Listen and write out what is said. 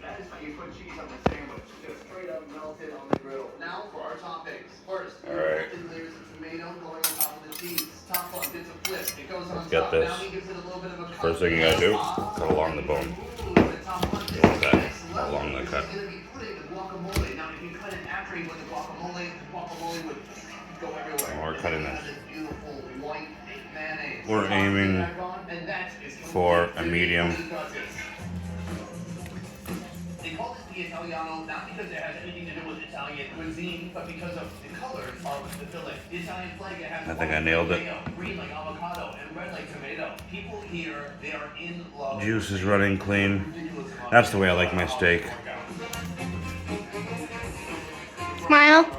That is how you put cheese on the sandwich. Just straight up melted on the grill. Now for our toppings. First, layers of tomato going on top of the cheese. Top one gets a flip. It goes on top. Get this. Now he gives it a little bit of a cut. First thing you gotta do, cut along the bone. Like that, along the cut. Guacamole. Now, if you cut it after you put the guacamole would go everywhere. We're cutting this. Beautiful white mayonnaise. We're aiming for a medium. They call this the Italiano not because it has anything to do with Italian cuisine, but because of the colors are with the filling. The Italian flag has I think I nailed it. green like avocado and red like tomato. People here, they are in love. Juice is running clean. That's the way I like my steak. Smile.